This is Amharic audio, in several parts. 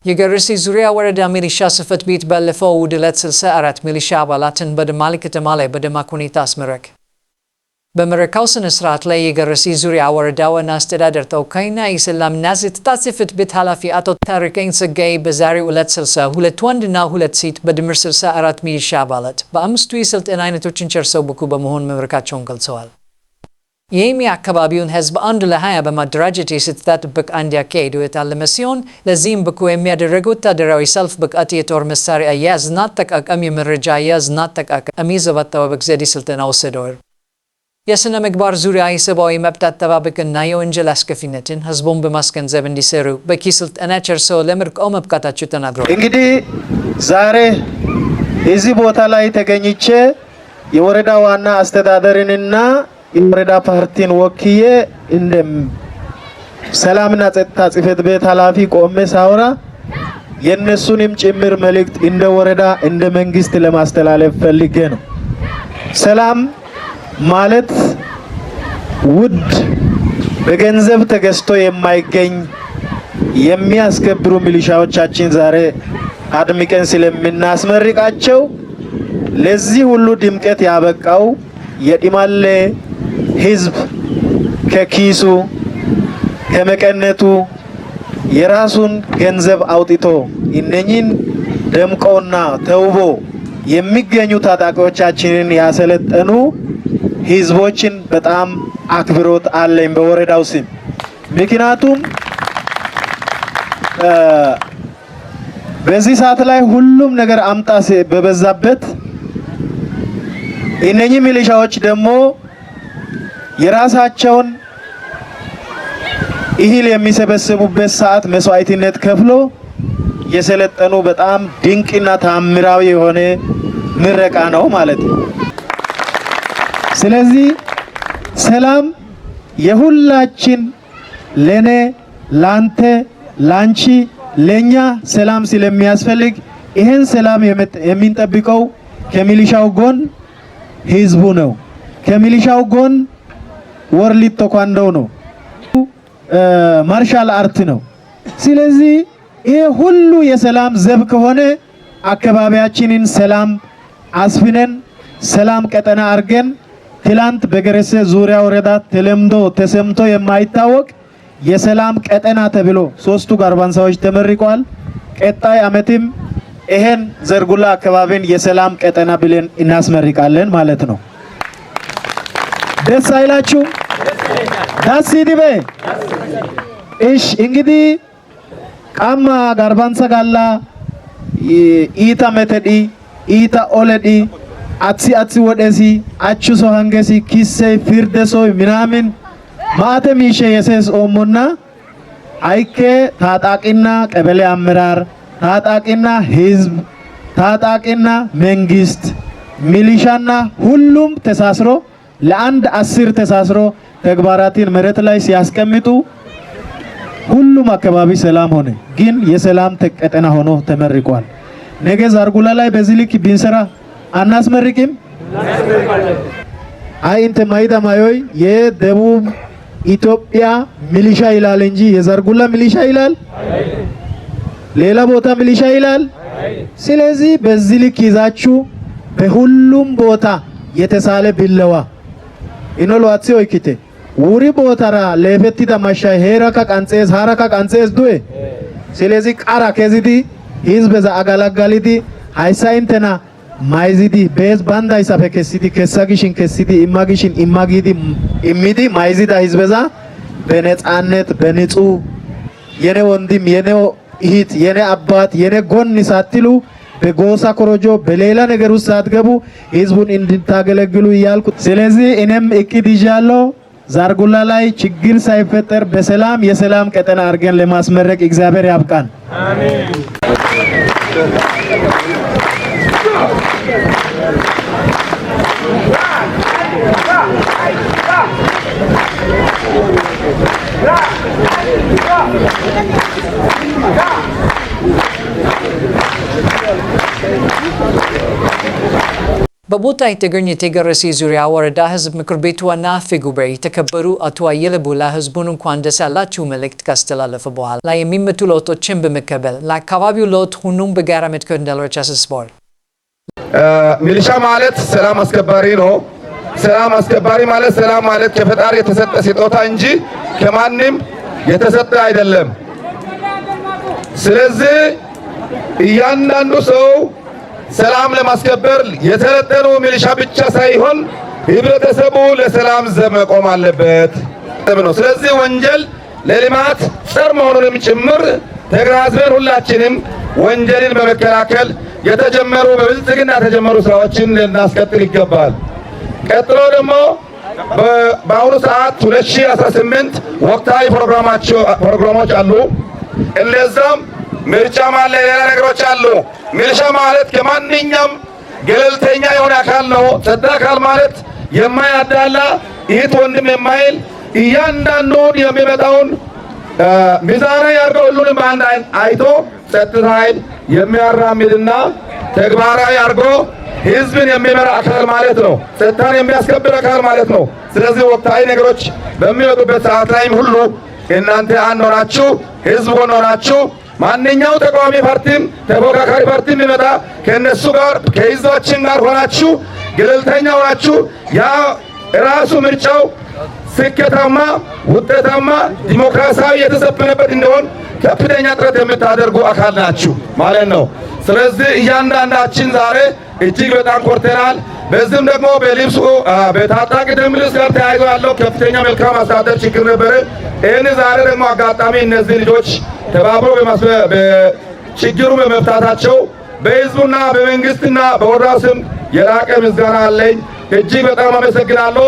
የገርሲ ዙሪያ ወረዳ ሚሊሻ ጽሕፈት ቤት ባለፈው እሁድ ዕለት 64 ሚሊሻ አባላትን በደማሊ ከተማ ላይ በደማቅ ሁኔታ አስመረቀ። በምረቃው ስነ ስርዓት ላይ የገርሲ ዙሪያ ወረዳ ዋና አስተዳደር ተወካይና የሰላምና ጸጥታ ጽሕፈት ቤት ኃላፊ አቶ ታሪቀኝ ጸጋዬ በዛሬው ዕለት 62 ወንድና 2 ሴት በድምር 64 ሚሊሻ አባላት በአምስቱ የስልጠና አይነቶችን ጨርሰው ብቁ በመሆን መመረቃቸውን ገልጸዋል። ይህም የአካባቢውን ሕዝብ አንድ ለ20 በማደራጀት የጸጥታ ጥበቃ እንዲያካሂዱ የታለመ ሲሆን ለዚህም ብቁ የሚያደርግ ወታደራዊ ሰልፍ ብቃት፣ የጦር መሳሪያ አያያዝና አጠቃቀም፣ የመረጃ አያያዝና አጠቃቀም፣ የዘብ አጠባበቅ ዘዴ ስልጠና ወስደዋል። የሥነ ምግባር ዙሪያ የሰብአዊ መብት አጠባበቅና የወንጀል አስከፊነትን ሕዝቡን በማስገንዘብ እንዲሰሩ በቂ ስልጠና ጨርሰው ለምረቃው መብቃታቸው ተናግረዋል። እንግዲህ ዛሬ እዚህ ቦታ ላይ ተገኝቼ የወረዳ ዋና አስተዳደርንና የወረዳ ፓርቲን ወክዬ እንደ ሰላምና ጸጥታ ጽሕፈት ቤት ኃላፊ ቆሜ ሳወራ የነሱንም ጭምር መልእክት እንደ ወረዳ እንደ መንግስት ለማስተላለፍ ፈልጌ ነው። ሰላም ማለት ውድ በገንዘብ ተገዝቶ የማይገኝ የሚያስከብሩ ሚሊሻዎቻችን ዛሬ አድምቀን ስለምናስመርቃቸው ለዚህ ሁሉ ድምቀት ያበቃው የዲማሌ ሕዝብ ከኪሱ ከመቀነቱ የራሱን ገንዘብ አውጥቶ እነኚህን ደምቆና ተውቦ የሚገኙ ታጣቂዎቻችንን ያሰለጠኑ ሕዝቦችን በጣም አክብሮት አለኝ በወረዳው ስም። ምክንያቱም በዚህ ሰዓት ላይ ሁሉም ነገር አምጣ በበዛበት እነኚህ ሚሊሻዎች ደግሞ የራሳቸውን እህል የሚሰበስቡበት ሰዓት መስዋዕትነት ከፍሎ የሰለጠኑ በጣም ድንቅና ታምራዊ የሆነ ምረቃ ነው ማለት ነው። ስለዚህ ሰላም የሁላችን ለኔ፣ ላንተ፣ ላንቺ፣ ለኛ ሰላም ስለሚያስፈልግ ይሄን ሰላም የሚንጠብቀው ከሚሊሻው ጎን ህዝቡ ነው። ከሚሊሻው ጎን ወርሊት ተኳንዶ ነው፣ ማርሻል አርት ነው። ስለዚህ ይሄ ሁሉ የሰላም ዘብ ከሆነ አካባቢያችንን ሰላም አስፍነን ሰላም ቀጠና አርገን ትላንት በገረሴ ዙሪያ ወረዳ ተለምዶ ተሰምቶ የማይታወቅ የሰላም ቀጠና ተብሎ 3ቱ ጋርባንሳዎች ተመርቀዋል። ቀጣይ አመትም ይሄን ዘርጉላ አካባቢን የሰላም ቀጠና ብለን እናስመርቃለን ማለት ነው። ደስ አይላችሁ? ዳስ ይዲበ እሺ። እንግዲህ ቃማ ጋርባንሳ ጋላ ኢታ መተዲ ኢታ ኦለዲ አትሲ ወደሲ አቹሶ ሃንገሲ ኪሴ ፍርደሶ ምናምን ማተሚሼ የሰስ ኦሞና አይከ ታጣቂና ቀበሌ አመራር፣ ታጣቂና ህዝብ፣ ታጣቂና መንግስት፣ ሚሊሻና ሁሉም ተሳስሮ ለአንድ 10 ተሳስሮ ተግባራትን መሬት ላይ ሲያስቀምጡ ሁሉም አካባቢ ሰላም ሆነ። ግን የሰላም ቀጠና ሆኖ ተመርቋል። ነገ ዛርጉላ ላይ በዚህ ልክ ቢንሰራ አናስመርቅም? አይ እንተ ማይዳ ማዮይ የደቡብ ኢትዮጵያ ሚሊሻ ይላል እንጂ የዛርጉላ ሚሊሻ ይላል? ሌላ ቦታ ሚሊሻ ይላል? ስለዚህ በዚህ ልክ ይዛችሁ በሁሉም ቦታ የተሳለ ቢለዋ ኢኖሏት ወይኪቴ ውሪ ቦታራ ለፈቲ ተማሻ ሄራካ ቀንጼስ ሃራካ ቀንጼስ ዱኤ ስለዚህ ቃራ ከዚዲ ህዝብ ዛ አጋላጋሊዲ ሃይሳይንተና ማይዚዲ ቤዝ ባንዳይ ሳፈ ከሲዲ ከሳጊሽን ከሲዲ ኢማጊሽን ኢማጊዲ ኢሚዲ ማይዚዳ ህዝበዛ በነጻነት በንጹህ የኔ ወንድም የኔ እህት የኔ አባት የኔ ጎን ሳትሉ በጎሳ ኮሮጆ በሌላ ነገር ውስጥ ሳትገቡ ህዝቡን እንድታገለግሉ እያልኩ ስለዚህ እኔም እቅድ ይዣለሁ ዛርጉላ ላይ ችግር ሳይፈጠር በሰላም የሰላም ቀጠና አድርገን ለማስመረቅ እግዚአብሔር ያብቃን። አሜን። በቦታ የተገኙት የገረሲ ዙሪያ ወረዳ ህዝብ ምክር ቤት ዋና አፈ ጉባኤ የተከበሩ አቶ አየለ ቡላ ህዝቡን እንኳን ደስ ያላችሁ መልእክት ካስተላለፈ በኋላ የሚመጡ ለውጦችን በመቀበል ለአካባቢው ለውጥ ሁሉም በጋራ መትከል እንዳለች አሳስበዋል። ሚሊሻ ማለት ሰላም አስከባሪ ነው። ሰላም አስከባሪ ማለት ሰላም ማለት ከፈጣሪ የተሰጠ ስጦታ እንጂ ከማንም የተሰጠ አይደለም። ስለዚህ እያንዳንዱ ሰው ሰላም ለማስከበር የተለጠኑ ሚሊሻ ብቻ ሳይሆን ህብረተሰቡ ለሰላም ዘብ መቆም አለበት ነው። ስለዚህ ወንጀል ለልማት ጸር መሆኑንም ጭምር ተገናዝበን ሁላችንም ወንጀልን በመከላከል የተጀመሩ በብልጽግና የተጀመሩ ስራዎችን ልናስቀጥል ይገባል። ቀጥሎ ደግሞ በአሁኑ ሰዓት 2018 ወቅታዊ ፕሮግራሞች አሉ። እነዛም ምርጫ ማለት ሌላ ነገሮች አሉ። ሚሊሻ ማለት ከማንኛውም ገለልተኛ የሆነ አካል ነው። ጸጥታ አካል ማለት የማያዳላ እህት ወንድም የማይል እያንዳንዱን የሚመጣውን ሚዛናዊ አድርጎ ሁሉንም በአንድ አይቶ ጸጥታ ኃይል የሚያራምድና ተግባራዊ አድርጎ ህዝብን የሚመራ አካል ማለት ነው። ጸጥታን የሚያስከብር አካል ማለት ነው። ስለዚህ ወቅታዊ ነገሮች በሚወጡበት ሰዓት ላይም ሁሉ እናንተ አንድ ሆናችሁ ህዝብ ሆናችሁ ማንኛው ተቃዋሚ ፓርቲም ተፎካካሪ ፓርቲም ይመጣ ከነሱ ጋር ከህዝባችን ጋር ሆናችሁ ገለልተኛ ሆናችሁ ያ ራሱ ምርጫው ስኬታማ ውጤታማ ዲሞክራሲያዊ የተሰፈነበት እንደሆን ከፍተኛ ጥረት የምታደርጉ አካል ናችሁ ማለት ነው። ስለዚህ እያንዳንዳችን ዛሬ እጅግ በጣም ኮርተናል። በዚህም ደግሞ በልብሱ በታጣቂ ደንብ ልብስ ጋር ተያይዞ ያለው ከፍተኛ መልካም አስተዳደር ችግር ነበረ። ይህን ዛሬ ደግሞ አጋጣሚ እነዚህ ልጆች ተባብሮ በችግሩ በመፍታታቸው በህዝቡና በመንግስትና በወረዳው ስም የላቀ ምስጋና አለኝ። እጅግ በጣም አመሰግናለሁ።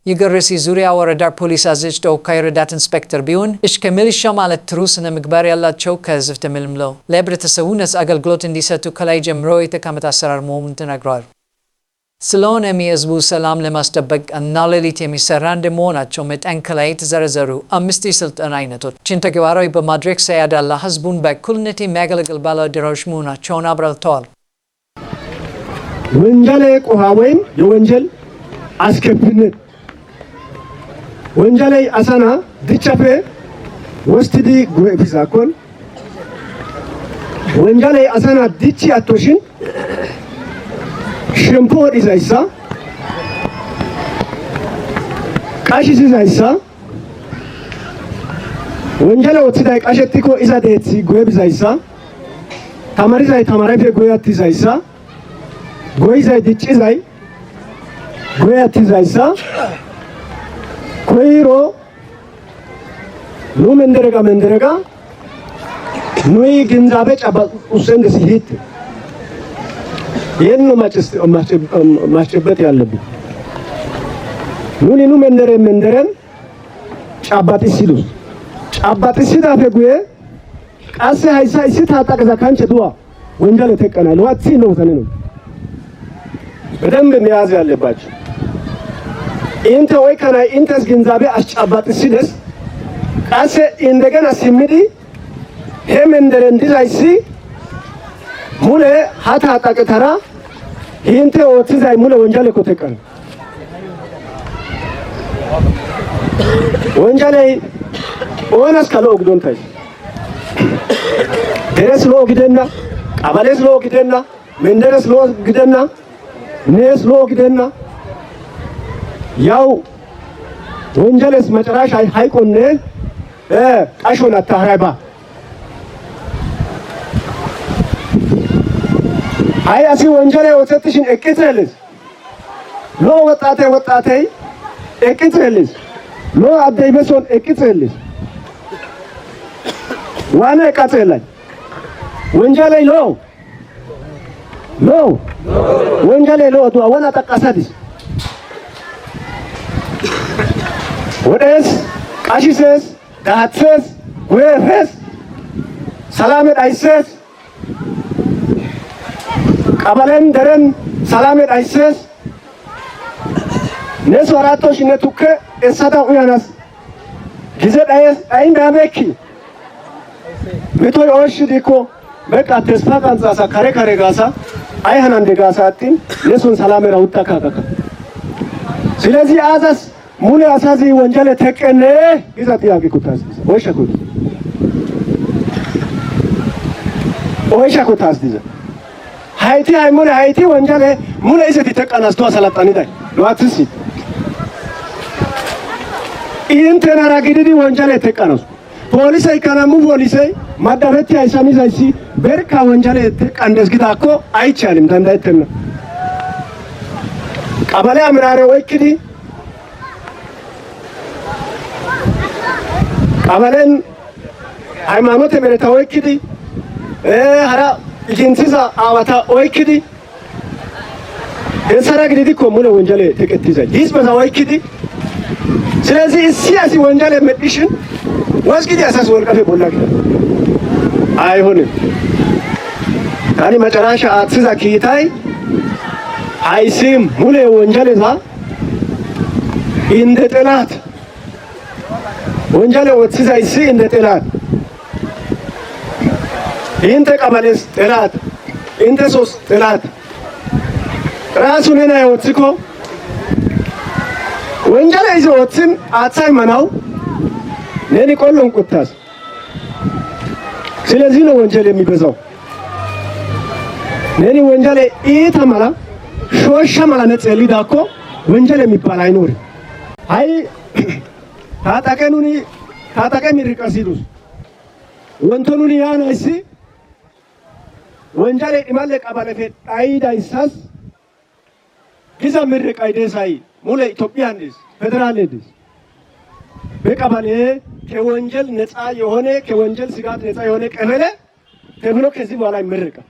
የገረሲ ዙሪያ ወረዳ ፖሊስ አዛዥ ተወካይ ረዳት ኢንስፔክተር ቢሆን እስከ ሚሊሻ ማለት ጥሩ ስነ ምግባር ያላቸው ከህዝብ ተመልምለው ለህብረተሰቡ ነፃ አገልግሎት እንዲሰጡ ከላይ ጀምሮ የተቀመጠ አሰራር መሆኑን ተናግረዋል። ስለሆነም የህዝቡ ሰላም ለማስጠበቅ እና ሌሊት የሚሰራ እንደመሆናቸው መጠን ከላይ የተዘረዘሩ 5 የስልጠና አይነቶችን ተግባራዊ በማድረግ ሳያዳላ ህዝቡን በእኩልነት የሚያገለግል ባለአደራዎች መሆናቸውን አብራርተዋል። ወንጀል ቆሃ ወይም የወንጀል አስከፊነት ወንጀለይ አሳና ድቻፌ ወስትዲ ጎፊሳኮን ወንጀለይ አሳና ድቺ አቶሽን ሽምፖ ዲዛይሳ ቃሽ ዲዛይሳ ወንጀለ ወትዳይ ቃሸቲኮ ኢዛ ዴት ጎቢዛይሳ ተማሪዛይ ተማራይፌ ጎያቲዛይሳ ጎይዛይ ድቺዛይ ጎያቲዛይሳ ኮይሮ ኑ መንደረጋ ኑይ ግንዛቤ ጫባ ኡሰንድ ሲሂት ይህን ነው ማስጨበጥ ያለብን። ኑ መንደረን ጫባጢ ሲሉ ጫባጢ ሲዳፈ ጉዬ ቃሴ ሀይሳ ሲታ ታቀዛ ካንቸ ዱዋ ወንጀል ተቀናል ዋት ነው ተነኑ በደንብ መያዝ ያለባችሁ ኢንተ ወይ ከናይ ኢንተስ ግንዛቤ አስጫባጥ ሲደስ ቃሴ እንደገና ሲሚዲ ሄመንደረ እንዲዛይሲ ሙለ ሀታ አጣቅተራ ይንተ ወትዛይ ሙለ ወንጀል ኮተቀን ወንጀል ኦነስ ካሎ ግዶንታይ ደረስ ሎ ግደና ቀበሌስ ሎ ግደና መንደረስ ሎ ግደና ነስ ሎ ግደና ያው ወንጀልስ መጨረሻ ሃይቆነ ቃሾና ታራባ አይ አሲ ወንጀል ወተትሽን እቅትልስ ሎ ወጣቴ እቅትልስ ሎ አደይበሶን እቅትልስ ዋና እቃትልኝ ወንጀል ሎ ወንጀል ሎ ዋና ተቃሳዲስ ወደስ ቃሽሰስ ዳትሰስ ወፈስ ሰላም አይሰስ ቀበለን ደረን ሰላም አይሰስ ነሶራቶሽ ነቱከ እሳታ ኡያናስ ጊዜ አይንዳበኪ በቶይ ኦሽ ዲኮ በቃ ተስፋ ካንጻሳ ካሬ ጋሳ አይሃናንደ ጋሳቲን ነሱን ሰላም ራውጣ ካካካ ስለዚህ አዛስ ሙሉ አሳዚ ወንጀል ተቀነ ግዛት ያቂኩታስ ወይሻኩታስ ዲዘ ሃይቲ አይሙለ ሃይቲ ወንጀል ሙሉ ይዘት ተቀናስቶ ሰላጣኒዳይ ለዋትሲ ኢንተናራ ግዲዲ ወንጀል ተቀናስ ፖሊስ አይካናሙ ፖሊስ ማዳፈት አይሳሚዛይሲ በርካ ወንጀል ተቀንደስ ግታኮ አይቻልም ተንዳይተና ቀበሌ አምራሬ ወይክዲ ቀበሌን ሃይማኖት መረታ ወይክዲ ሀራ ኢንሲሳ አዋታ ወይክዲ የሰራ ግዲዲ ኮሙነ ወንጀል ተቀጥይዛይ ይስበዛ ወይክዲ ስለዚህ ሲያሲ ወንጀል መጥሽን ወስጊዲ አሳስ ወልቀፈ ቦላክ አይሆንም ታኒ መጨረሻ አትዛ ኪታይ አይሲም ሙለ ወንጀልዛ እንደ ጠላት ወንጀል ወትዛይሲ እንደ ጠላት እንተ ቀበሌስ ጠላት እንተ ሶስ ጠላት ራሱን እና ይወጥኮ ወንጀል ይዘውትን አጻይ መናው ነኒ ቆሎን ቁጣስ ስለዚህ ነው ወንጀል የሚበዛው ነኒ ወንጀል ኢተማላ ሾሻ ማላ ነጽሊዳኮ ወንጀል የሚባል አይኖርም አይ ታጠቀሚ ሪቀሲዱስ ወንቶኑኒ ያናይሲ ወንጀል ኢማለ ቀበለፈ አይዳይሳስ ግዛ ምርቅ አይደሳይ ሙለ ኢትዮጵያንስ ፌደራልስ በቀበሌ ከወንጀል ነፃ የሆነ ከወንጀል ስጋት ነፃ የሆነ ቀበሌ ተብሎ ከዚህ በኋላ ይመረቃል።